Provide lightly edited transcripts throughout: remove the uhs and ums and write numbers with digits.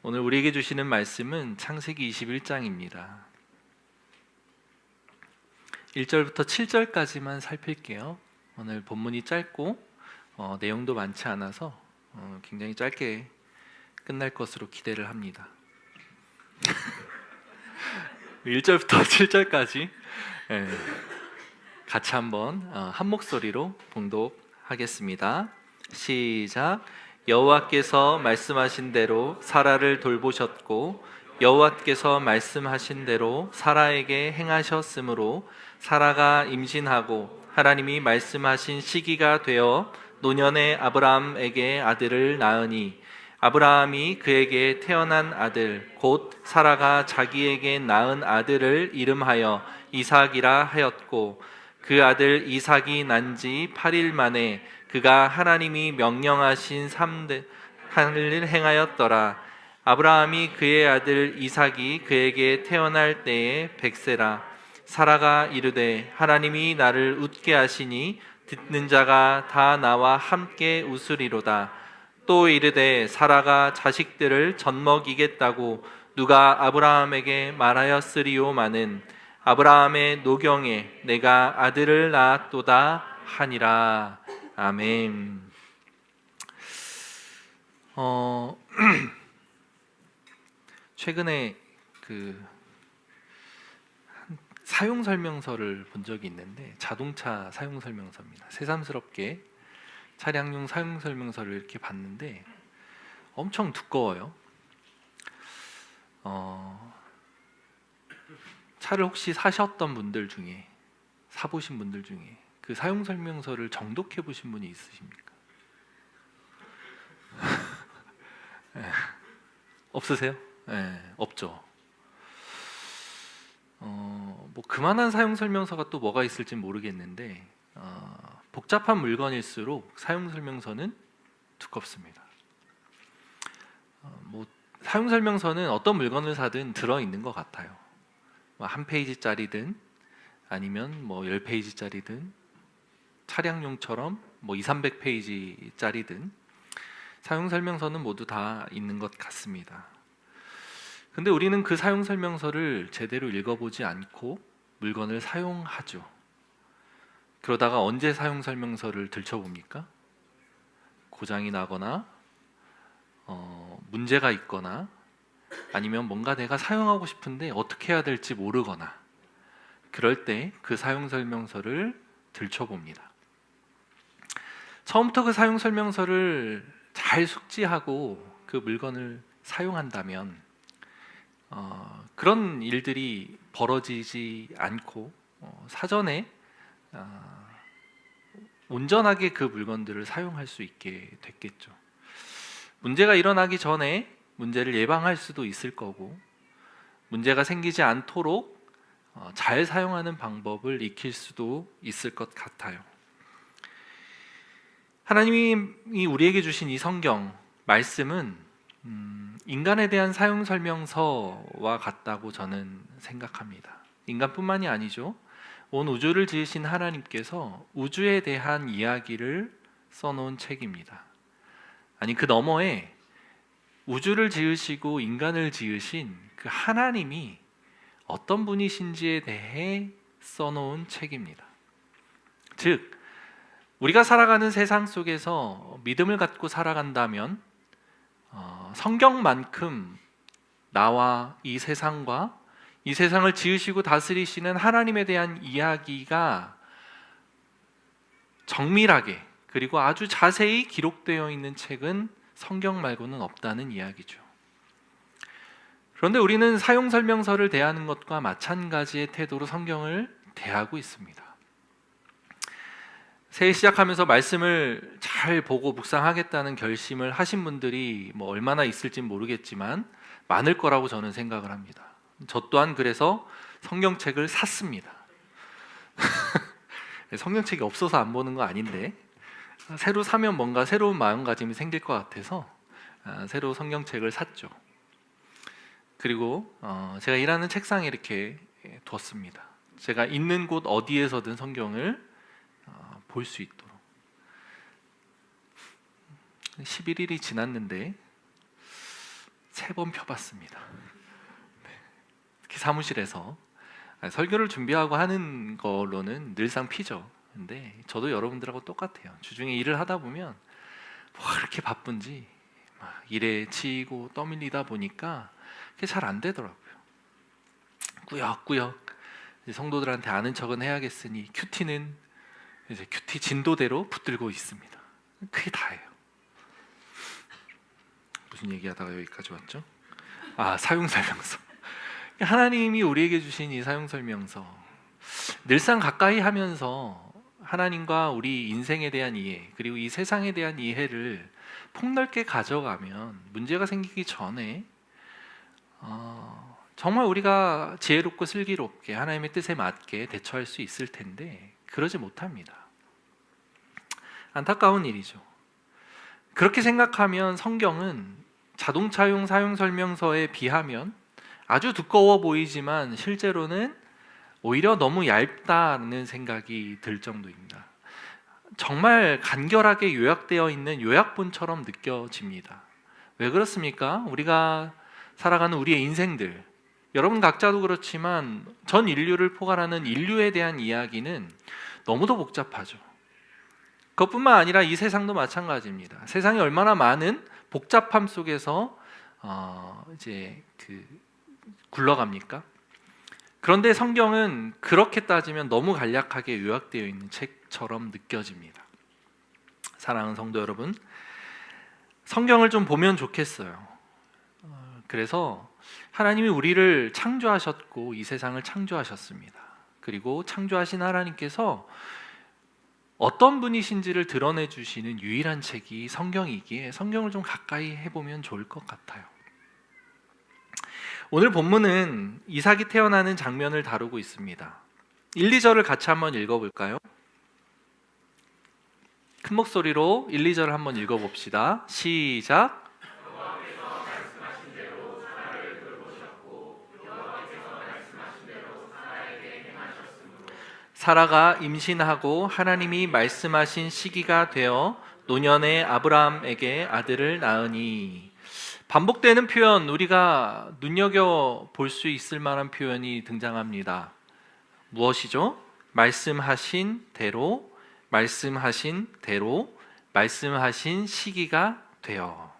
오늘 우리에게 주시는 말씀은 창세기 21장입니다. 1절부터 7절까지만 살필게요. 오늘 본문이 짧고 내용도 많지 않아서 굉장히 짧게 끝날 것으로 기대를 합니다. 1절부터 7절까지 같이 한번 한 목소리로 봉독하겠습니다. 시작. 여호와께서 말씀하신 대로 사라를 돌보셨고 여호와께서 말씀하신 대로 사라에게 행하셨으므로 사라가 임신하고 하나님이 말씀하신 시기가 되어 노년의 아브라함에게 아들을 낳으니 아브라함이 그에게 태어난 아들 곧 사라가 자기에게 낳은 아들을 이름하여 이삭이라 하였고 그 아들 이삭이 난 지 8일 만에 그가 하나님이 명령하신 3대 하늘을 행하였더라. 아브라함이 그의 아들 이삭이 그에게 태어날 때에 100세라. 사라가 이르되 하나님이 나를 웃게 하시니 듣는 자가 다 나와 함께 웃으리로다. 또 이르되 사라가 자식들을 젖먹이겠다고 누가 아브라함에게 말하였으리오마는 아브라함의 노경에 내가 아들을 낳았도다 하니라. 아멘. 최근에 사용 설명서를 본 적이 있는데 자동차 사용 설명서입니다. 새삼스럽게 차량용 사용 설명서를 이렇게 봤는데 엄청 두꺼워요. 차를 혹시 사셨던 분들 중에 사보신 분들 중에 그 사용 설명서를 정독해 보신 분이 있으십니까? 없으세요? 없죠. 뭐 그만한 사용 설명서가 또 뭐가 있을지 모르겠는데 복잡한 물건일수록 사용 설명서는 두껍습니다. 뭐 사용 설명서는 어떤 물건을 사든 들어 있는 것 같아요. 한 페이지짜리든 아니면 뭐 10페이지짜리든 차량용처럼 뭐 200~300페이지짜리든 사용 설명서는 모두 다 있는 것 같습니다. 근데 우리는 그 사용 설명서를 제대로 읽어보지 않고 물건을 사용하죠. 그러다가 언제 사용 설명서를 들춰봅니까? 고장이 나거나 문제가 있거나 아니면 뭔가 내가 사용하고 싶은데 어떻게 해야 될지 모르거나 그럴 때 그 사용 설명서를 들춰봅니다. 처음부터 그 사용 설명서를 잘 숙지하고 그 물건을 사용한다면 그런 일들이 벌어지지 않고 사전에 온전하게 그 물건들을 사용할 수 있게 됐겠죠. 문제가 일어나기 전에 문제를 예방할 수도 있을 거고 문제가 생기지 않도록 잘 사용하는 방법을 익힐 수도 있을 것 같아요. 하나님이 우리에게 주신 이 성경 말씀은 인간에 대한 사용 설명서와 같다고 저는 생각합니다. 인간뿐만이 아니죠. 온 우주를 지으신 하나님께서 우주에 대한 이야기를 써놓은 책입니다. 아니 그 너머에 우주를 지으시고 인간을 지으신 그 하나님이 어떤 분이신지에 대해 써놓은 책입니다. 즉 우리가 살아가는 세상 속에서 믿음을 갖고 살아간다면 성경만큼 나와 이 세상과 이 세상을 지으시고 다스리시는 하나님에 대한 이야기가 정밀하게 그리고 아주 자세히 기록되어 있는 책은 성경 말고는 없다는 이야기죠. 그런데 우리는 사용 설명서를 대하는 것과 마찬가지의 태도로 성경을 대하고 있습니다. 새해 시작하면서 말씀을 잘 보고 묵상하겠다는 결심을 하신 분들이 뭐 얼마나 있을지 모르겠지만 많을 거라고 저는 생각을 합니다. 저 또한 그래서 성경책을 샀습니다. 성경책이 없어서 안 보는 거 아닌데 새로 사면 뭔가 새로운 마음가짐이 생길 것 같아서 새로 성경책을 샀죠. 그리고 제가 일하는 책상에 이렇게 뒀습니다. 제가 있는 곳 어디에서든 성경을 볼 수 있도록. 11일이 지났는데 3번 펴봤습니다. 특히 사무실에서 설교를 준비하고 하는 걸로는 늘상 피죠. 근데 저도 여러분들하고 똑같아요. 주중에 일을 하다 보면 뭐 그렇게 바쁜지 막 일에 치이고 떠밀리다 보니까 그게 잘 안 되더라고요. 꾸역꾸역 성도들한테 아는 척은 해야겠으니 큐티는 이제 큐티 진도대로 붙들고 있습니다. 그게 다예요. 무슨 얘기하다가 여기까지 왔죠? 사용설명서. 하나님이 우리에게 주신 이 사용설명서, 늘상 가까이 하면서 하나님과 우리 인생에 대한 이해, 그리고 이 세상에 대한 이해를 폭넓게 가져가면 문제가 생기기 전에 정말 우리가 지혜롭고 슬기롭게 하나님의 뜻에 맞게 대처할 수 있을 텐데 그러지 못합니다. 안타까운 일이죠. 그렇게 생각하면 성경은 자동차용 사용설명서에 비하면 아주 두꺼워 보이지만 실제로는 오히려 너무 얇다는 생각이 들 정도입니다. 정말 간결하게 요약되어 있는 요약본처럼 느껴집니다. 왜 그렇습니까? 우리가 살아가는 우리의 인생들, 여러분 각자도 그렇지만 전 인류를 포괄하는 인류에 대한 이야기는 너무도 복잡하죠. 그것뿐만 아니라 이 세상도 마찬가지입니다. 세상이 얼마나 많은 복잡함 속에서 굴러갑니까? 그런데 성경은 그렇게 따지면 너무 간략하게 요약되어 있는 책처럼 느껴집니다. 사랑하는 성도 여러분, 성경을 좀 보면 좋겠어요. 그래서 하나님이 우리를 창조하셨고 이 세상을 창조하셨습니다. 그리고 창조하신 하나님께서 어떤 분이신지를 드러내 주시는 유일한 책이 성경이기에 성경을 좀 가까이 해보면 좋을 것 같아요. 오늘 본문은 이삭이 태어나는 장면을 다루고 있습니다. 1, 2절을 같이 한번 읽어볼까요? 큰 목소리로 1, 2절을 한번 읽어봅시다. 시작. 사라가 임신하고 하나님이 말씀하신 시기가 되어 노년의 아브라함에게 아들을 낳으니, 반복되는 표현, 우리가 눈여겨볼 수 있을 만한 표현이 등장합니다. 무엇이죠? 말씀하신 대로, 말씀하신 대로, 말씀하신 시기가 되어.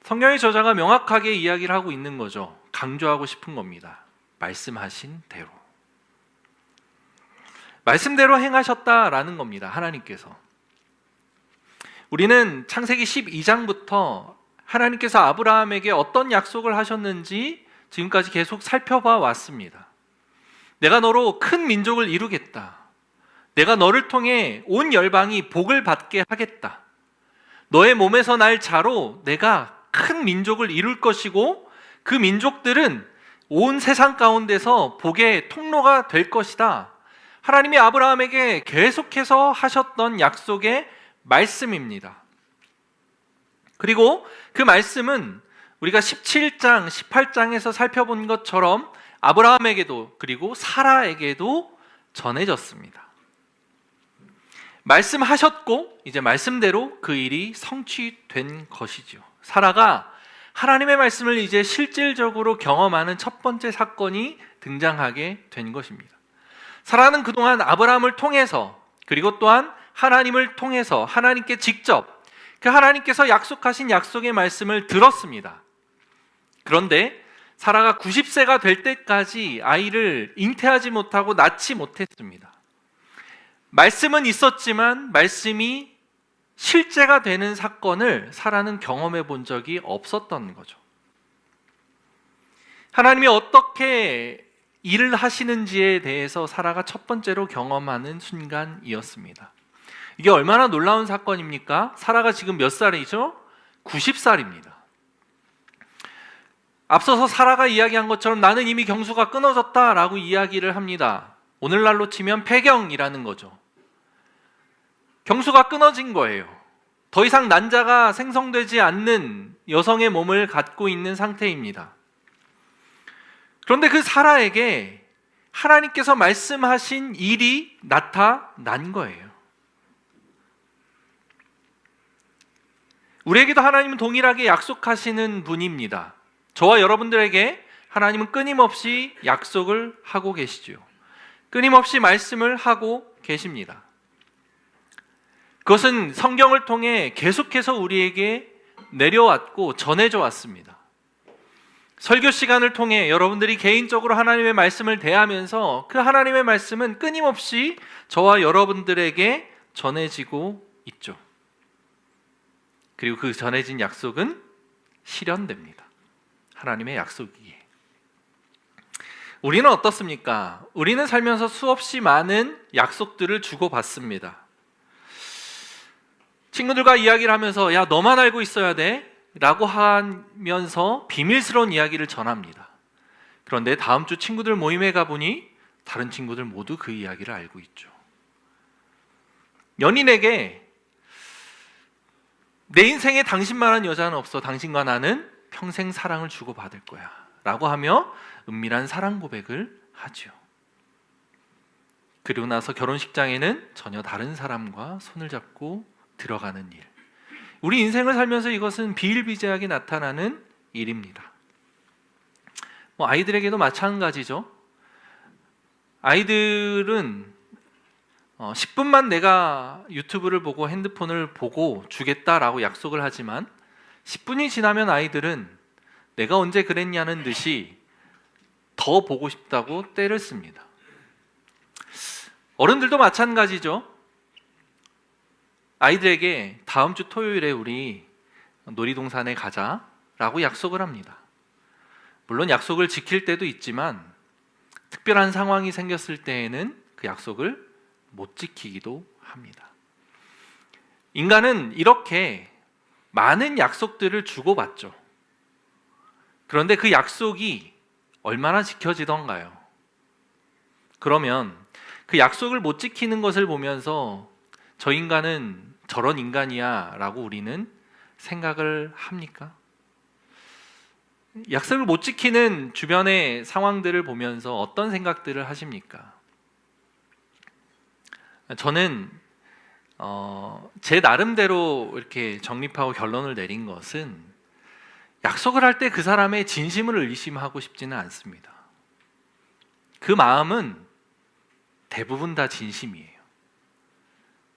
성경의 저자가 명확하게 이야기를 하고 있는 거죠. 강조하고 싶은 겁니다. 말씀하신 대로, 말씀대로 행하셨다라는 겁니다. 하나님께서. 우리는 창세기 12장부터 하나님께서 아브라함에게 어떤 약속을 하셨는지 지금까지 계속 살펴봐 왔습니다. 내가 너로 큰 민족을 이루겠다. 내가 너를 통해 온 열방이 복을 받게 하겠다. 너의 몸에서 날 자로 내가 큰 민족을 이룰 것이고 그 민족들은 온 세상 가운데서 복의 통로가 될 것이다. 하나님이 아브라함에게 계속해서 하셨던 약속의 말씀입니다. 그리고 그 말씀은 우리가 17장, 18장에서 살펴본 것처럼 아브라함에게도 그리고 사라에게도 전해졌습니다. 말씀하셨고 이제 말씀대로 그 일이 성취된 것이죠. 사라가 하나님의 말씀을 이제 실질적으로 경험하는 첫 번째 사건이 등장하게 된 것입니다. 사라는 그동안 아브라함을 통해서 그리고 또한 하나님을 통해서 하나님께 직접 그 하나님께서 약속하신 약속의 말씀을 들었습니다. 그런데 사라가 90세가 될 때까지 아이를 잉태하지 못하고 낳지 못했습니다. 말씀은 있었지만 말씀이 실제가 되는 사건을 사라는 경험해 본 적이 없었던 거죠. 하나님이 어떻게 일을 하시는지에 대해서 사라가 첫 번째로 경험하는 순간이었습니다. 이게 얼마나 놀라운 사건입니까? 사라가 지금 몇 살이죠? 90살입니다. 앞서서 사라가 이야기한 것처럼 나는 이미 경수가 끊어졌다라고 이야기를 합니다. 오늘날로 치면 폐경이라는 거죠. 경수가 끊어진 거예요. 더 이상 난자가 생성되지 않는 여성의 몸을 갖고 있는 상태입니다. 그런데 그 사라에게 하나님께서 말씀하신 일이 나타난 거예요. 우리에게도 하나님은 동일하게 약속하시는 분입니다. 저와 여러분들에게 하나님은 끊임없이 약속을 하고 계시죠. 끊임없이 말씀을 하고 계십니다. 그것은 성경을 통해 계속해서 우리에게 내려왔고 전해져 왔습니다. 설교 시간을 통해 여러분들이 개인적으로 하나님의 말씀을 대하면서 그 하나님의 말씀은 끊임없이 저와 여러분들에게 전해지고 있죠. 그리고 그 전해진 약속은 실현됩니다. 하나님의 약속이기에. 우리는 어떻습니까? 우리는 살면서 수없이 많은 약속들을 주고받습니다. 친구들과 이야기를 하면서 야, 너만 알고 있어야 돼 라고 하면서 비밀스러운 이야기를 전합니다. 그런데 다음 주 친구들 모임에 가보니 다른 친구들 모두 그 이야기를 알고 있죠. 연인에게 내 인생에 당신만한 여자는 없어. 당신과 나는 평생 사랑을 주고받을 거야 라고 하며 은밀한 사랑 고백을 하죠. 그리고 나서 결혼식장에는 전혀 다른 사람과 손을 잡고 들어가는 일. 우리 인생을 살면서 이것은 비일비재하게 나타나는 일입니다. 아이들에게도 마찬가지죠. 아이들은 10분만 내가 유튜브를 보고 핸드폰을 보고 주겠다라고 약속을 하지만 10분이 지나면 아이들은 내가 언제 그랬냐는 듯이 더 보고 싶다고 떼를 씁니다. 어른들도 마찬가지죠. 아이들에게 다음 주 토요일에 우리 놀이동산에 가자라고 약속을 합니다. 물론 약속을 지킬 때도 있지만 특별한 상황이 생겼을 때에는 그 약속을 못 지키기도 합니다. 인간은 이렇게 많은 약속들을 주고받죠. 그런데 그 약속이 얼마나 지켜지던가요? 그러면 그 약속을 못 지키는 것을 보면서 저 인간은 저런 인간이야 라고 우리는 생각을 합니까? 약속을 못 지키는 주변의 상황들을 보면서 어떤 생각들을 하십니까? 저는 제 나름대로 이렇게 정립하고 결론을 내린 것은 약속을 할 때 그 사람의 진심을 의심하고 싶지는 않습니다. 그 마음은 대부분 다 진심이에요.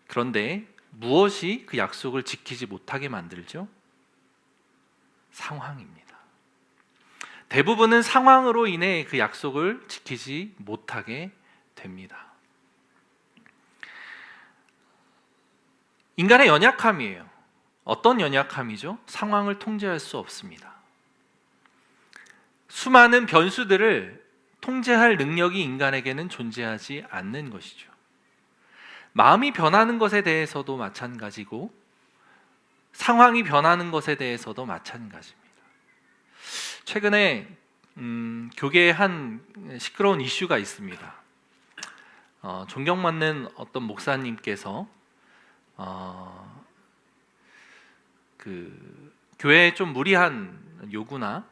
그런데 무엇이 그 약속을 지키지 못하게 만들죠? 상황입니다. 대부분은 상황으로 인해 그 약속을 지키지 못하게 됩니다. 인간의 연약함이에요. 어떤 연약함이죠? 상황을 통제할 수 없습니다. 수많은 변수들을 통제할 능력이 인간에게는 존재하지 않는 것이죠. 마음이 변하는 것에 대해서도 마찬가지고 상황이 변하는 것에 대해서도 마찬가지입니다. 최근에 교계에 한 시끄러운 이슈가 있습니다. 존경받는 어떤 목사님께서 그 교회에 좀 무리한 요구나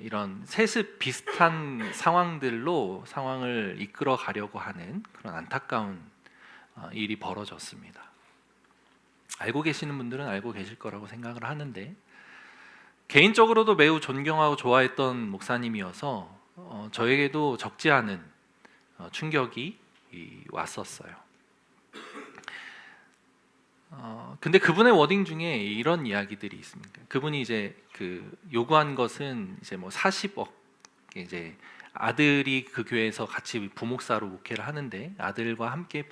이런 세습 비슷한 상황을 이끌어 가려고 하는 그런 안타까운 일이 벌어졌습니다. 알고 계시는 분들은 알고 계실 거라고 생각을 하는데 개인적으로도 매우 존경하고 좋아했던 목사님이어서 저에게도 적지 않은 충격이 왔었어요. 근데 그분의 워딩 중에 이런 이야기들이 있습니다. 그분이 이제 그 요구한 것은 이제 뭐 40억, 이제 아들이 그 교회에서 같이 부목사로 목회를 하는데 아들과 함께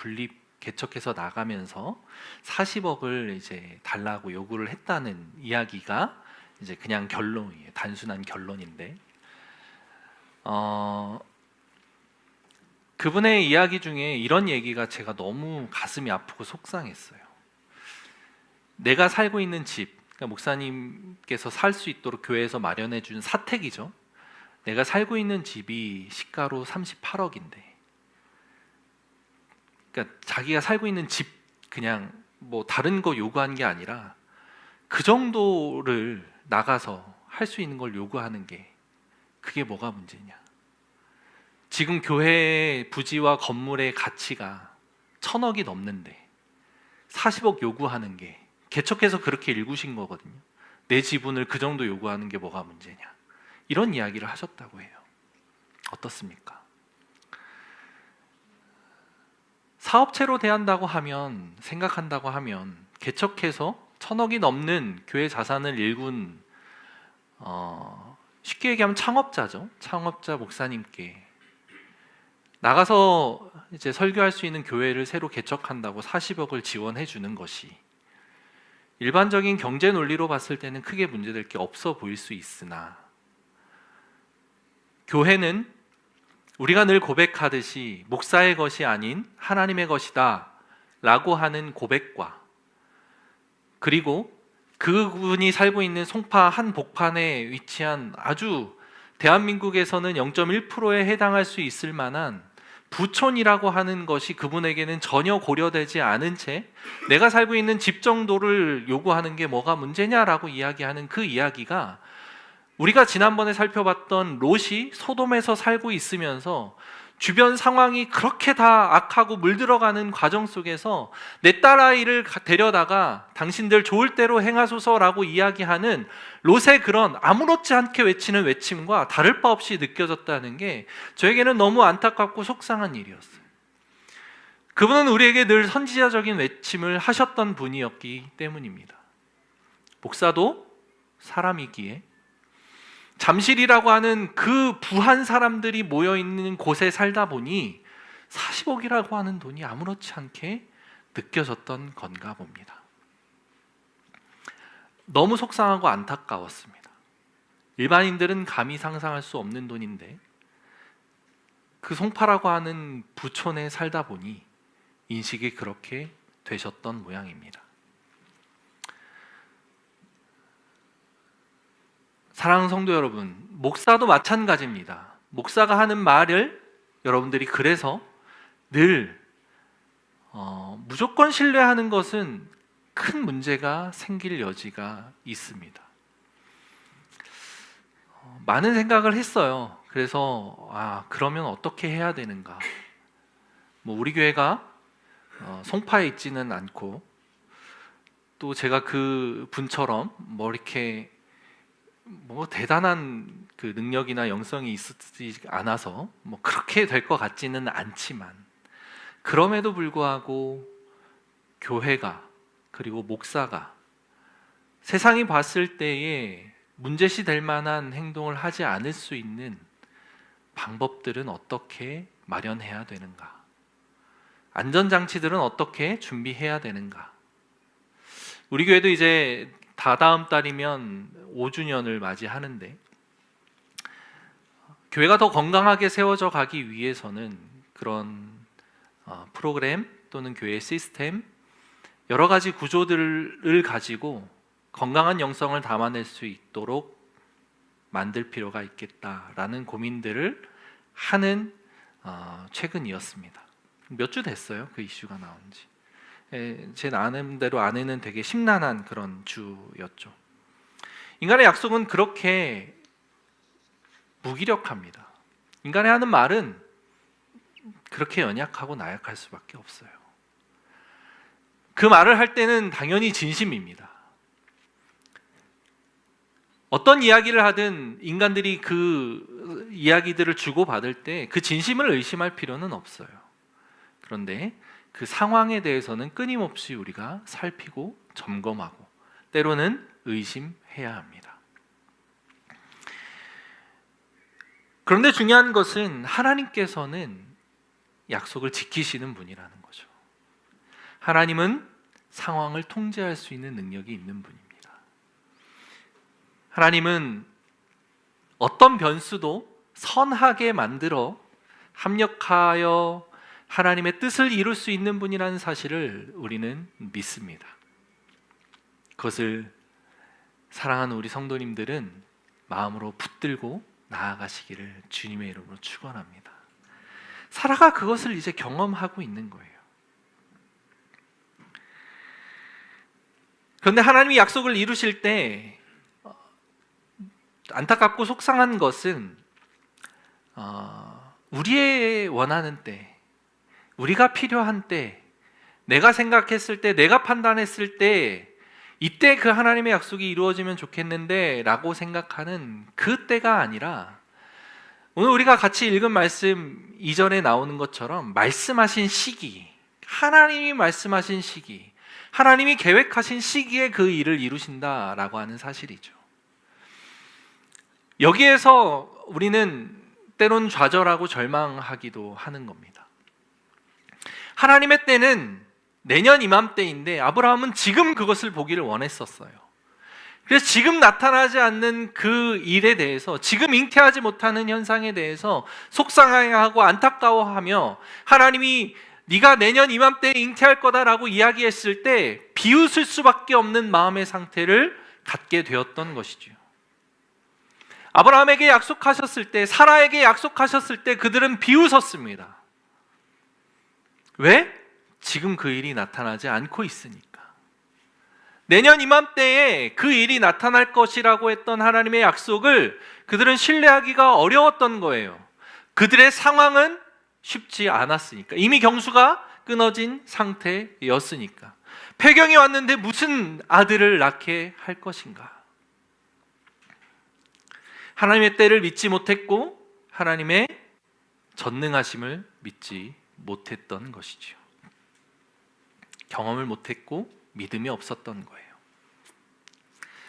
개척해서 나가면서 40억을 이제 달라고 요구를 했다는 이야기가 이제 그냥 결론이에요. 단순한 결론인데 그분의 이야기 중에 이런 얘기가 제가 너무 가슴이 아프고 속상했어요. 내가 살고 있는 집, 그러니까 목사님께서 살 수 있도록 교회에서 마련해 준 사택이죠. 내가 살고 있는 집이 시가로 38억인데 그러니까 자기가 살고 있는 집 그냥 뭐 다른 거 요구한 게 아니라 그 정도를 나가서 할 수 있는 걸 요구하는 게 그게 뭐가 문제냐. 지금 교회의 부지와 건물의 가치가 1,000억이 넘는데 40억 요구하는 게 개척해서 그렇게 일구신 거거든요. 내 지분을 그 정도 요구하는 게 뭐가 문제냐, 이런 이야기를 하셨다고 해요. 어떻습니까? 사업체로 대한다고 하면, 생각한다고 하면 개척해서 1,000억이 넘는 교회 자산을 일군 쉽게 얘기하면 창업자죠. 창업자 목사님께 나가서 이제 설교할 수 있는 교회를 새로 개척한다고 40억을 지원해 주는 것이 일반적인 경제 논리로 봤을 때는 크게 문제될 게 없어 보일 수 있으나, 교회는 우리가 늘 고백하듯이 목사의 것이 아닌 하나님의 것이다 라고 하는 고백과, 그리고 그분이 살고 있는 송파 한 복판에 위치한 아주 대한민국에서는 0.1%에 해당할 수 있을 만한 부촌이라고 하는 것이 그분에게는 전혀 고려되지 않은 채 내가 살고 있는 집 정도를 요구하는 게 뭐가 문제냐라고 이야기하는 그 이야기가, 우리가 지난번에 살펴봤던 롯이 소돔에서 살고 있으면서 주변 상황이 그렇게 다 악하고 물들어가는 과정 속에서 내 딸아이를 데려다가 당신들 좋을 대로 행하소서라고 이야기하는 롯의 그런 아무렇지 않게 외치는 외침과 다를 바 없이 느껴졌다는 게 저에게는 너무 안타깝고 속상한 일이었어요. 그분은 우리에게 늘 선지자적인 외침을 하셨던 분이었기 때문입니다. 목사도 사람이기에 잠실이라고 하는 그 부한 사람들이 모여있는 곳에 살다 보니 40억이라고 하는 돈이 아무렇지 않게 느껴졌던 건가 봅니다. 너무 속상하고 안타까웠습니다. 일반인들은 감히 상상할 수 없는 돈인데 그 송파라고 하는 부촌에 살다 보니 인식이 그렇게 되셨던 모양입니다. 사랑하는 성도 여러분, 목사도 마찬가지입니다. 목사가 하는 말을 여러분들이 그래서 늘 무조건 신뢰하는 것은 큰 문제가 생길 여지가 있습니다. 많은 생각을 했어요. 그래서 그러면 어떻게 해야 되는가? 우리 교회가 송파에 있지는 않고, 또 제가 그 분처럼 이렇게 대단한 그 능력이나 영성이 있지 않아서 그렇게 될 것 같지는 않지만, 그럼에도 불구하고 교회가, 그리고 목사가 세상이 봤을 때에 문제시 될 만한 행동을 하지 않을 수 있는 방법들은 어떻게 마련해야 되는가? 안전장치들은 어떻게 준비해야 되는가? 우리 교회도 이제 다다음 달이면 5주년을 맞이하는데, 교회가 더 건강하게 세워져 가기 위해서는 그런 프로그램 또는 교회 시스템, 여러 가지 구조들을 가지고 건강한 영성을 담아낼 수 있도록 만들 필요가 있겠다라는 고민들을 하는 최근이었습니다. 몇 주 됐어요, 그 이슈가 나온 지. 제 나름대로 아내는 되게 심란한 그런 주였죠. 인간의 약속은 그렇게 무기력합니다. 인간이 하는 말은 그렇게 연약하고 나약할 수밖에 없어요. 그 말을 할 때는 당연히 진심입니다. 어떤 이야기를 하든 인간들이 그 이야기들을 주고받을 때 그 진심을 의심할 필요는 없어요. 그런데 그 상황에 대해서는 끊임없이 우리가 살피고 점검하고 때로는 의심해야 합니다. 그런데 중요한 것은 하나님께서는 약속을 지키시는 분이라는 거죠. 하나님은 상황을 통제할 수 있는 능력이 있는 분입니다. 하나님은 어떤 변수도 선하게 만들어 합력하여 하나님의 뜻을 이룰 수 있는 분이라는 사실을 우리는 믿습니다. 그것을 사랑하는 우리 성도님들은 마음으로 붙들고 나아가시기를 주님의 이름으로 축원합니다. 사라가 그것을 이제 경험하고 있는 거예요. 그런데 하나님이 약속을 이루실 때 안타깝고 속상한 것은 우리의 원하는 때, 우리가 필요한 때, 내가 생각했을 때, 내가 판단했을 때 이때 그 하나님의 약속이 이루어지면 좋겠는데 라고 생각하는 그 때가 아니라 오늘 우리가 같이 읽은 말씀 이전에 나오는 것처럼 말씀하신 시기, 하나님이 말씀하신 시기, 하나님이 계획하신 시기에 그 일을 이루신다라고 하는 사실이죠. 여기에서 우리는 때론 좌절하고 절망하기도 하는 겁니다. 하나님의 때는 내년 이맘때인데 아브라함은 지금 그것을 보기를 원했었어요. 그래서 지금 나타나지 않는 그 일에 대해서, 지금 잉태하지 못하는 현상에 대해서 속상해하고 안타까워하며 하나님이 네가 내년 이맘때에 잉태할 거다라고 이야기했을 때 비웃을 수밖에 없는 마음의 상태를 갖게 되었던 것이죠. 아브라함에게 약속하셨을 때, 사라에게 약속하셨을 때 그들은 비웃었습니다. 왜? 지금 그 일이 나타나지 않고 있으니까. 내년 이맘때에 그 일이 나타날 것이라고 했던 하나님의 약속을 그들은 신뢰하기가 어려웠던 거예요. 그들의 상황은 쉽지 않았으니까. 이미 경수가 끊어진 상태였으니까. 폐경이 왔는데 무슨 아들을 낳게 할 것인가? 하나님의 때를 믿지 못했고 하나님의 전능하심을 믿지 못했던 것이죠. 경험을 못했고 믿음이 없었던 거예요.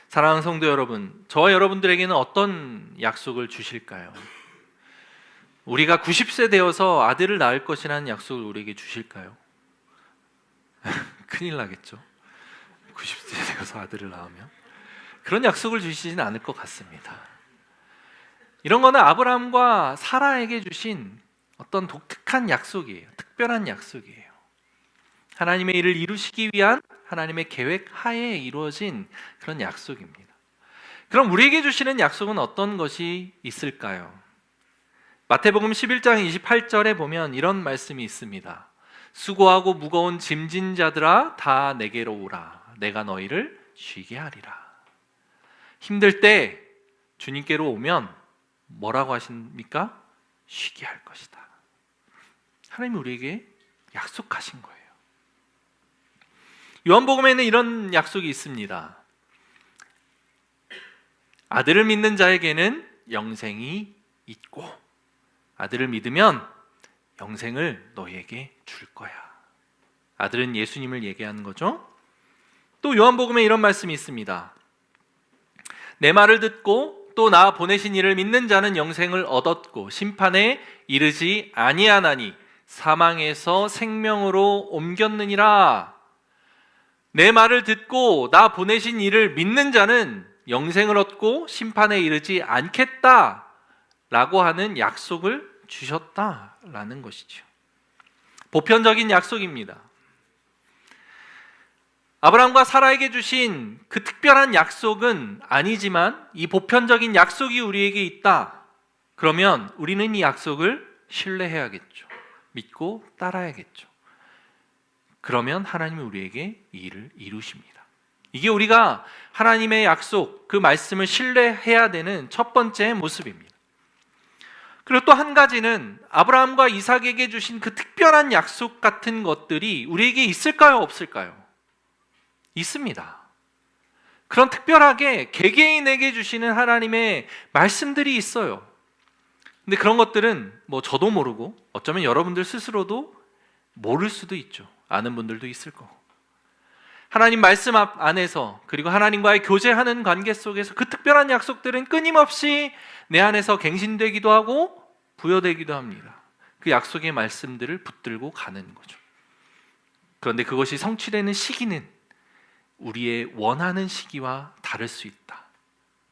사랑하는 성도 여러분, 저와 여러분들에게는 어떤 약속을 주실까요? 우리가 90세 되어서 아들을 낳을 것이라는 약속을 우리에게 주실까요? 큰일 나겠죠. 90세 되어서 아들을 낳으면 그런 약속을 주시지는 않을 것 같습니다. 이런 거는 아브라함과 사라에게 주신 어떤 독특한 약속이에요. 특별한 약속이에요. 하나님의 일을 이루시기 위한 하나님의 계획 하에 이루어진 그런 약속입니다. 그럼 우리에게 주시는 약속은 어떤 것이 있을까요? 마태복음 11장 28절에 보면 이런 말씀이 있습니다. 수고하고 무거운 짐진 자들아 다 내게로 오라. 내가 너희를 쉬게 하리라. 힘들 때 주님께로 오면 뭐라고 하십니까? 쉬게 할 것이다. 하나님이 우리에게 약속하신 거예요. 요한복음에는 이런 약속이 있습니다. 아들을 믿는 자에게는 영생이 있고 아들을 믿으면 영생을 너희에게 줄 거야. 아들은 예수님을 얘기하는 거죠. 또 요한복음에 이런 말씀이 있습니다. 내 말을 듣고 또 나 보내신 이를 믿는 자는 영생을 얻었고 심판에 이르지 아니하나니 사망에서 생명으로 옮겼느니라. 내 말을 듣고 나 보내신 이를 믿는 자는 영생을 얻고 심판에 이르지 않겠다 라고 하는 약속을 주셨다라는 것이죠. 보편적인 약속입니다. 아브라함과 사라에게 주신 그 특별한 약속은 아니지만 이 보편적인 약속이 우리에게 있다. 그러면 우리는 이 약속을 신뢰해야겠죠. 믿고 따라야겠죠. 그러면 하나님이 우리에게 이 일을 이루십니다. 이게 우리가 하나님의 약속, 그 말씀을 신뢰해야 되는 첫 번째 모습입니다. 그리고 또 한 가지는 아브라함과 이삭에게 주신 그 특별한 약속 같은 것들이 우리에게 있을까요? 없을까요? 있습니다. 그런 특별하게 개개인에게 주시는 하나님의 말씀들이 있어요. 근데 그런 것들은 저도 모르고 어쩌면 여러분들 스스로도 모를 수도 있죠. 아는 분들도 있을 거고. 하나님 말씀 안에서 그리고 하나님과의 교제하는 관계 속에서 그 특별한 약속들은 끊임없이 내 안에서 갱신되기도 하고 부여되기도 합니다. 그 약속의 말씀들을 붙들고 가는 거죠. 그런데 그것이 성취되는 시기는 우리의 원하는 시기와 다를 수 있다.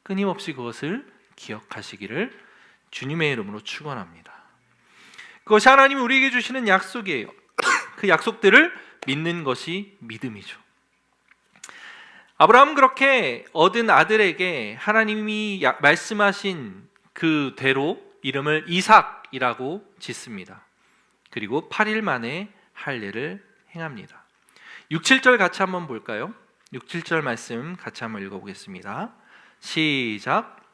끊임없이 그것을 기억하시기를 주님의 이름으로 축원합니다. 그것이 하나님이 우리에게 주시는 약속이에요. 그 약속들을 믿는 것이 믿음이죠. 아브라함은 그렇게 얻은 아들에게 하나님이 말씀하신 그대로 이름을 이삭이라고 짓습니다. 그리고 8일 만에 할례를 행합니다. 6, 7절 같이 한번 볼까요? 6, 7절 말씀 같이 한번 읽어보겠습니다. 시작.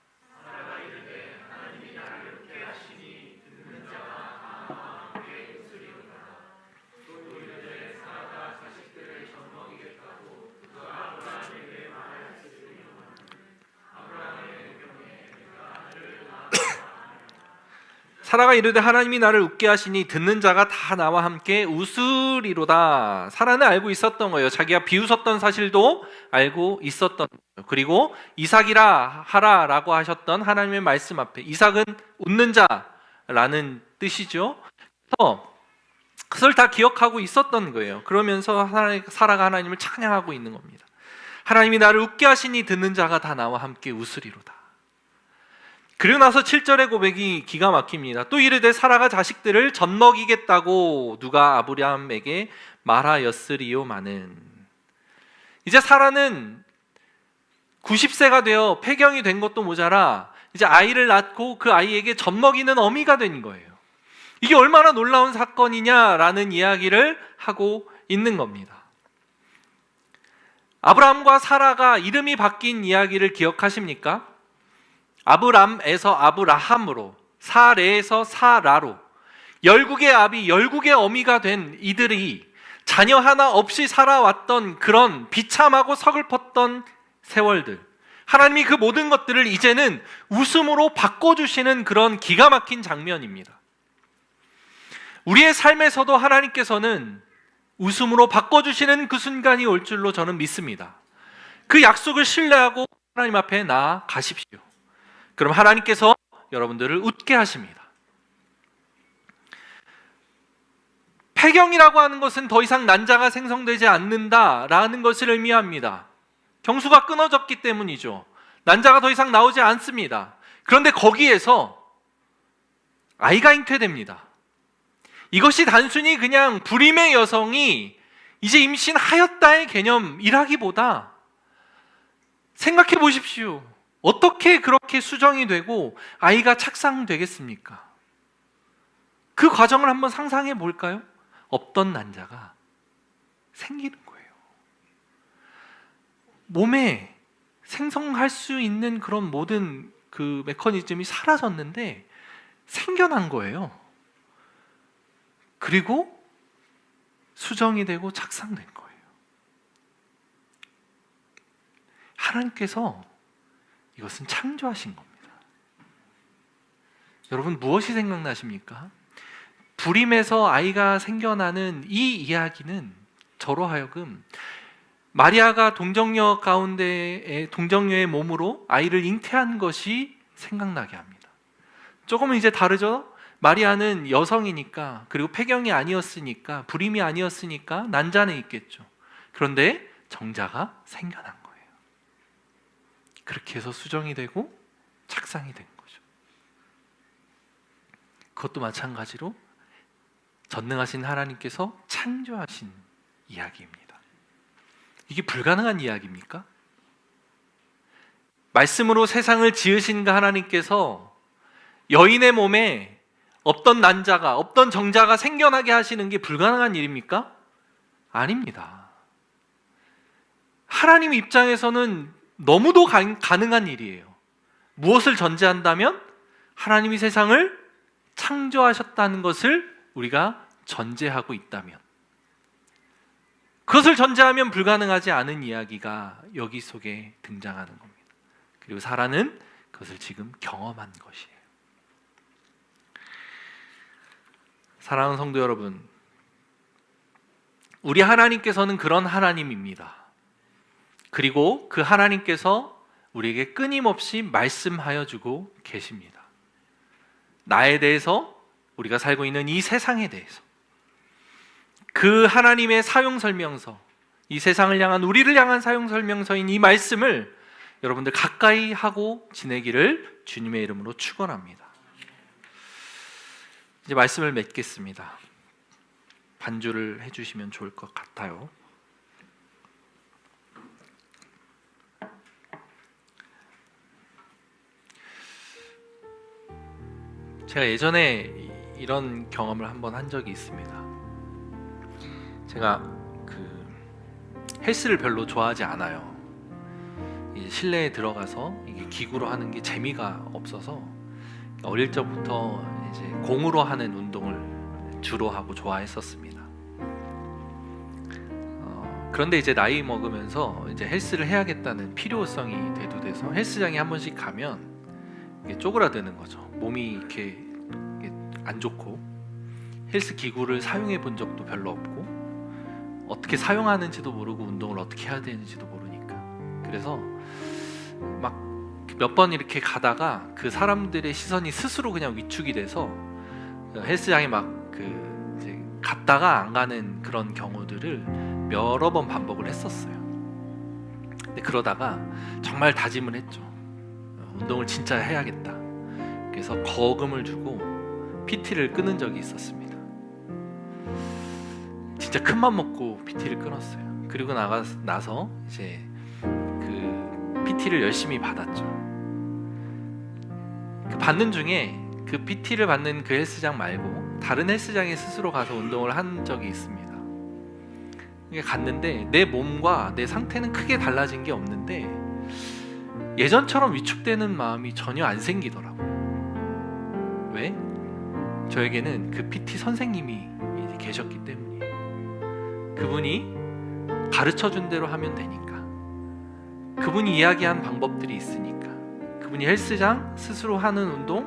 사라가 이르되 하나님이 나를 웃게 하시니 듣는 자가 다 나와 함께 웃으리로다. 사라는 알고 있었던 거예요. 자기가 비웃었던 사실도 알고 있었던 거예요. 그리고 이삭이라 하라라고 하셨던 하나님의 말씀 앞에, 이삭은 웃는 자라는 뜻이죠. 그래서 그것을 다 기억하고 있었던 거예요. 그러면서 사라가 하나님을 찬양하고 있는 겁니다. 하나님이 나를 웃게 하시니 듣는 자가 다 나와 함께 웃으리로다. 그리고 나서 7절의 고백이 기가 막힙니다. 또 이르되 사라가 자식들을 젖먹이겠다고 누가 아브라함에게 말하였으리요마는. 이제 사라는 90세가 되어 폐경이 된 것도 모자라 이제 아이를 낳고 그 아이에게 젖먹이는 어미가 된 거예요. 이게 얼마나 놀라운 사건이냐라는 이야기를 하고 있는 겁니다. 아브라함과 사라가 이름이 바뀐 이야기를 기억하십니까? 아브람에서 아브라함으로, 사레에서 사라로, 열국의 아비, 열국의 어미가 된 이들이 자녀 하나 없이 살아왔던 그런 비참하고 서글펐던 세월들, 하나님이 그 모든 것들을 이제는 웃음으로 바꿔주시는 그런 기가 막힌 장면입니다. 우리의 삶에서도 하나님께서는 웃음으로 바꿔주시는 그 순간이 올 줄로 저는 믿습니다. 그 약속을 신뢰하고 하나님 앞에 나아가십시오. 그럼 하나님께서 여러분들을 웃게 하십니다. 폐경이라고 하는 것은 더 이상 난자가 생성되지 않는다라는 것을 의미합니다. 경수가 끊어졌기 때문이죠. 난자가 더 이상 나오지 않습니다. 그런데 거기에서 아이가 잉태됩니다. 이것이 단순히 그냥 불임의 여성이 이제 임신하였다의 개념이라기보다, 생각해 보십시오. 어떻게 그렇게 수정이 되고 아이가 착상되겠습니까? 그 과정을 한번 상상해 볼까요? 없던 난자가 생기는 거예요. 몸에 생성할 수 있는 그런 모든 그 메커니즘이 사라졌는데 생겨난 거예요. 그리고 수정이 되고 착상된 거예요. 하나님께서 이것은 창조하신 겁니다. 여러분, 무엇이 생각나십니까? 불임에서 아이가 생겨나는 이 이야기는 저로 하여금 마리아가 동정녀 가운데에 동정녀의 몸으로 아이를 잉태한 것이 생각나게 합니다. 조금은 이제 다르죠? 마리아는 여성이니까, 그리고 폐경이 아니었으니까, 불임이 아니었으니까 난자는 있겠죠. 그런데 정자가 생겨난 거예요. 그렇게 해서 수정이 되고 착상이 된 거죠. 그것도 마찬가지로 전능하신 하나님께서 창조하신 이야기입니다. 이게 불가능한 이야기입니까? 말씀으로 세상을 지으신 그 하나님께서 여인의 몸에 없던 난자가, 없던 정자가 생겨나게 하시는 게 불가능한 일입니까? 아닙니다. 하나님 입장에서는 너무도 가능한 일이에요. 무엇을 전제한다면 하나님이 세상을 창조하셨다는 것을 우리가 전제하고 있다면, 그것을 전제하면 불가능하지 않은 이야기가 여기 속에 등장하는 겁니다. 그리고 사라는 그것을 지금 경험한 것이에요. 사랑하는 성도 여러분, 우리 하나님께서는 그런 하나님입니다. 그리고 그 하나님께서 우리에게 끊임없이 말씀하여 주고 계십니다. 나에 대해서, 우리가 살고 있는 이 세상에 대해서, 그 하나님의 사용설명서, 이 세상을 향한, 우리를 향한 사용설명서인 이 말씀을 여러분들 가까이 하고 지내기를 주님의 이름으로 축원합니다. 이제 말씀을 맺겠습니다. 반주를 해주시면 좋을 것 같아요. 제가 예전에 이런 경험을 한번 한 적이 있습니다. 제가 헬스를 별로 좋아하지 않아요. 이제 실내에 들어가서 이게 기구로 하는 게 재미가 없어서 어릴 적부터 이제 공으로 하는 운동을 주로 하고 좋아했었습니다. 그런데 이제 나이 먹으면서 이제 헬스를 해야겠다는 필요성이 대두돼서 헬스장에 한 번씩 가면 이게 쪼그라드는 거죠. 몸이 이렇게 안 좋고 헬스 기구를 사용해 본 적도 별로 없고 어떻게 사용하는지도 모르고 운동을 어떻게 해야 되는지도 모르니까 그래서 막 몇 번 이렇게 가다가 그 사람들의 시선이 스스로 그냥 위축이 돼서 헬스장에 막 이제 갔다가 안 가는 그런 경우들을 여러 번 반복을 했었어요. 근데 그러다가 정말 다짐을 했죠. 운동을 진짜 해야겠다. 그래서 거금을 주고 PT를 끊은 적이 있었습니다. 진짜 큰맘 먹고 PT를 끊었어요. 그리고 나서 이제 그 PT를 열심히 받았죠. 그 받는 중에 그 PT를 받는 그 헬스장 말고 다른 헬스장에 스스로 가서 운동을 한 적이 있습니다. 갔는데 내 몸과 내 상태는 크게 달라진 게 없는데 예전처럼 위축되는 마음이 전혀 안 생기더라고요. 왜? 저에게는 그 PT 선생님이 이제 계셨기 때문이에요. 그분이 가르쳐준 대로 하면 되니까, 그분이 이야기한 방법들이 있으니까, 그분이 헬스장 스스로 하는 운동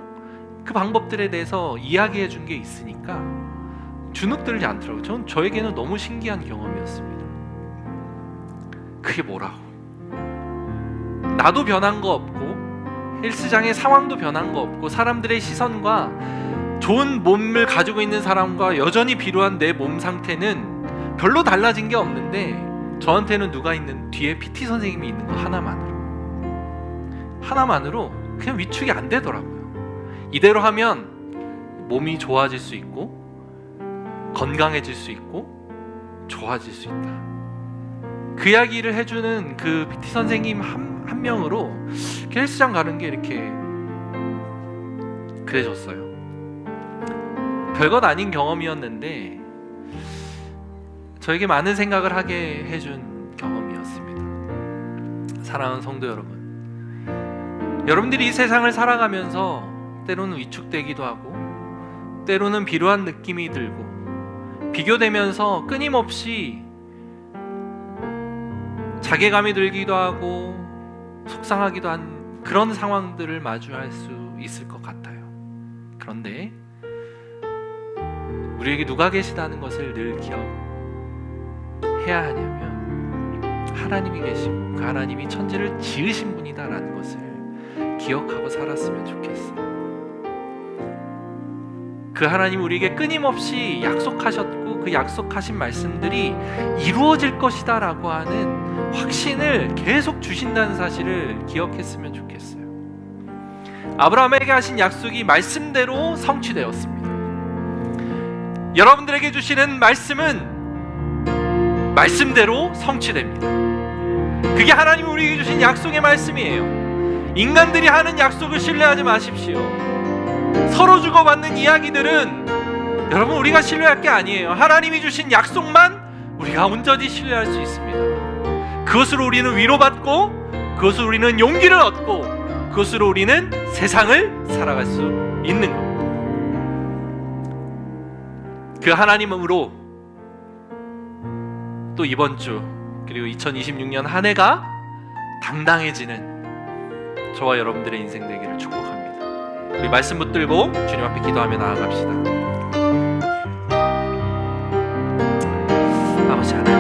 그 방법들에 대해서 이야기해 준 게 있으니까 주눅들지 않더라고요. 저에게는 너무 신기한 경험이었습니다. 그게 뭐라고? 나도 변한 거 없고 헬스장의 상황도 변한 거 없고 사람들의 시선과 좋은 몸을 가지고 있는 사람과 여전히 비루한 내 몸 상태는 별로 달라진 게 없는데 저한테는 누가 있는 뒤에 PT 선생님이 있는 거 하나만으로 그냥 위축이 안 되더라고요. 이대로 하면 몸이 좋아질 수 있고 건강해질 수 있고 좋아질 수 있다. 그 이야기를 해주는 그 PT 선생님 한 명으로 헬스장 가는 게 이렇게 그래졌어요. 별것 아닌 경험이었는데 저에게 많은 생각을 하게 해준 경험이었습니다. 사랑하는 성도 여러분, 여러분들이 이 세상을 살아가면서 때로는 위축되기도 하고 때로는 비루한 느낌이 들고 비교되면서 끊임없이 자괴감이 들기도 하고 속상하기도 한 그런 상황들을 마주할 수 있을 것 같아요. 그런데 우리에게 누가 계시다는 것을 늘 기억해야 하냐면 하나님이 계시고 그 하나님이 천지를 지으신 분이다라는 것을 기억하고 살았으면 좋겠어요. 그 하나님 우리에게 끊임없이 약속하셨고 그 약속하신 말씀들이 이루어질 것이다 라고 하는 확신을 계속 주신다는 사실을 기억했으면 좋겠어요. 아브라함에게 하신 약속이 말씀대로 성취되었습니다. 여러분들에게 주시는 말씀은 말씀대로 성취됩니다. 그게 하나님이 우리에게 주신 약속의 말씀이에요. 인간들이 하는 약속을 신뢰하지 마십시오. 서로 주고받는 이야기들은 여러분 우리가 신뢰할 게 아니에요. 하나님이 주신 약속만 우리가 온전히 신뢰할 수 있습니다. 그것으로 우리는 위로받고 그것으로 우리는 용기를 얻고 그것으로 우리는 세상을 살아갈 수 있는 겁니다. 그 하나님으로 또 이번 주 그리고 2026년 한 해가 당당해지는 저와 여러분들의 인생 되기를 축복합니다. 우리 말씀 붙들고 주님 앞에 기도하며 나아갑시다. 아버지 하나님,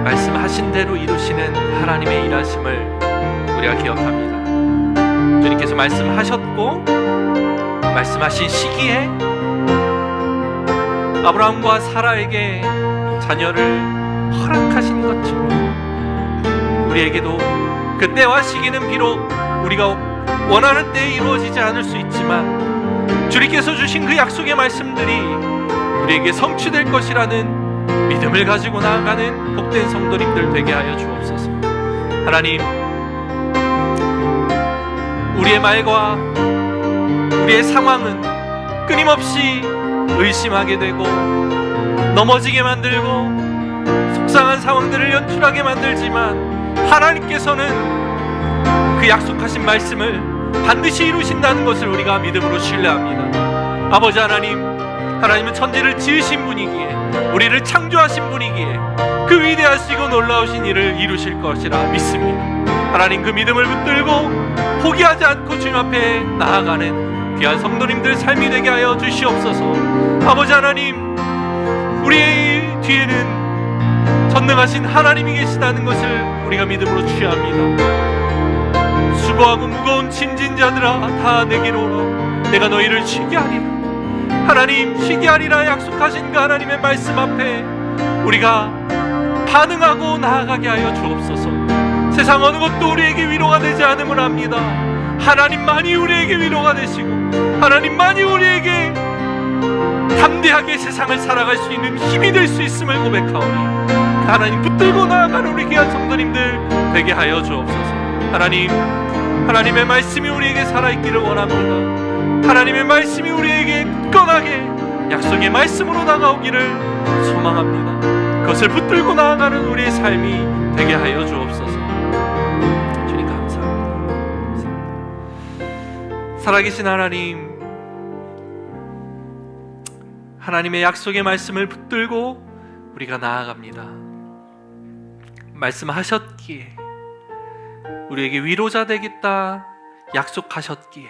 말씀하신 대로 이루시는 하나님의 일하심을 우리가 기억합니다. 주님께서 말씀하셨고 말씀하신 시기에 아브라함과 사라에게 자녀를 허락하신 것처럼 우리에게도 그때와 시기는 비록 우리가 원하는 때에 이루어지지 않을 수 있지만 주님께서 주신 그 약속의 말씀들이 우리에게 성취될 것이라는 믿음을 가지고 나아가는 복된 성도님들 되게 하여 주옵소서. 하나님, 우리의 말과 우리의 상황은 끊임없이 의심하게 되고 넘어지게 만들고 속상한 상황들을 연출하게 만들지만 하나님께서는 그 약속하신 말씀을 반드시 이루신다는 것을 우리가 믿음으로 신뢰합니다. 아버지 하나님, 하나님은 천지를 지으신 분이기에 우리를 창조하신 분이기에 그 위대하시고 놀라우신 일을 이루실 것이라 믿습니다. 하나님, 그 믿음을 붙들고 포기하지 않고 주님 앞에 나아가는 귀한 성도님들 삶이 되게 하여 주시옵소서. 아버지 하나님, 우리의 뒤에는 전능하신 하나님이 계시다는 것을 우리가 믿음으로 취합니다. 수고하고 무거운 짐진 자들아 다 내게로 오라. 내가 너희를 쉬게 하리라. 하나님, 쉬게 하리라 약속하신 그 하나님의 말씀 앞에 우리가 반응하고 나아가게 하여 주옵소서. 세상 어느 것도 우리에게 위로가 되지 않음을 압니다. 하나님만이 우리에게 위로가 되시고 하나님만이 우리에게 담대하게 세상을 살아갈 수 있는 힘이 될 수 있음을 고백하오니 하나님 붙들고 나아가는 우리 귀한 성도님들 되게 하여 주옵소서. 하나님, 하나님의 말씀이 우리에게 살아있기를 원합니다. 하나님의 말씀이 우리에게 굳건하게 약속의 말씀으로 다가오기를 소망합니다. 그것을 붙들고 나아가는 우리의 삶이 되게 하여 주옵소서. 주님 감사합니다. 살아계신 하나님, 하나님의 약속의 말씀을 붙들고 우리가 나아갑니다. 말씀하셨기에 우리에게 위로자 되겠다 약속하셨기에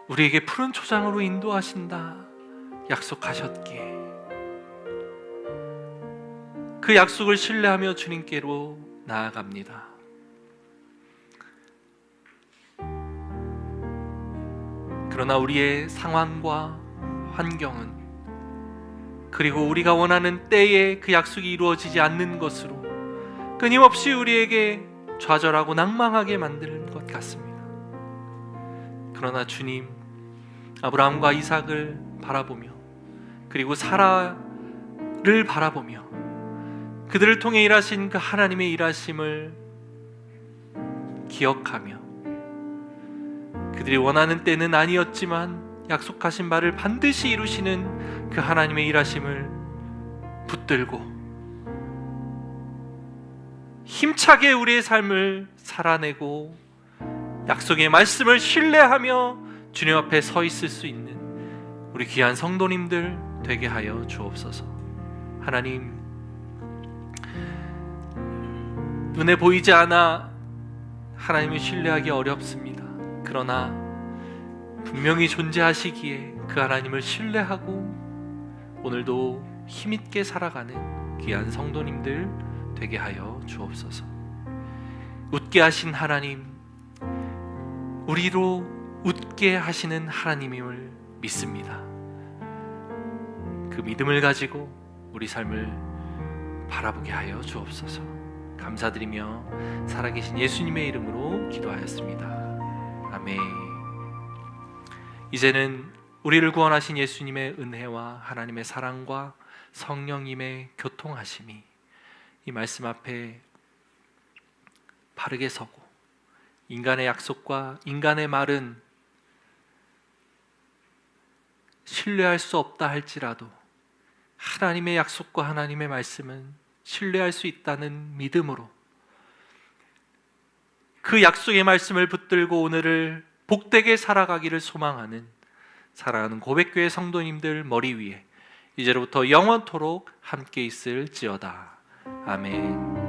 우리에게 푸른 초장으로 인도하신다 약속하셨기에 그 약속을 신뢰하며 주님께로 나아갑니다. 그러나 우리의 상황과 환경은 그리고 우리가 원하는 때에 그 약속이 이루어지지 않는 것으로 끊임없이 우리에게 좌절하고 낭망하게 만드는 것 같습니다. 그러나 주님, 아브라함과 이삭을 바라보며 그리고 사라를 바라보며 그들을 통해 일하신 그 하나님의 일하심을 기억하며 그들이 원하는 때는 아니었지만 약속하신 바를 반드시 이루시는 그 하나님의 일하심을 붙들고 힘차게 우리의 삶을 살아내고 약속의 말씀을 신뢰하며 주님 앞에 서 있을 수 있는 우리 귀한 성도님들 되게 하여 주옵소서. 하나님, 눈에 보이지 않아 하나님을 신뢰하기 어렵습니다. 그러나 분명히 존재하시기에 그 하나님을 신뢰하고 오늘도 힘있게 살아가는 귀한 성도님들 되게 하여 주옵소서. 웃게 하신 하나님, 우리로 웃게 하시는 하나님임을 믿습니다. 그 믿음을 가지고 우리 삶을 바라보게 하여 주옵소서. 감사드리며 살아계신 예수님의 이름으로 기도하였습니다. 아멘. 이제는 우리를 구원하신 예수님의 은혜와 하나님의 사랑과 성령님의 교통하심이 이 말씀 앞에 바르게 서고 인간의 약속과 인간의 말은 신뢰할 수 없다 할지라도 하나님의 약속과 하나님의 말씀은 신뢰할 수 있다는 믿음으로 그 약속의 말씀을 붙들고 오늘을 복되게 살아가기를 소망하는 사랑하는 고백교회 성도님들 머리 위에 이제로부터 영원토록 함께 있을지어다. 아멘.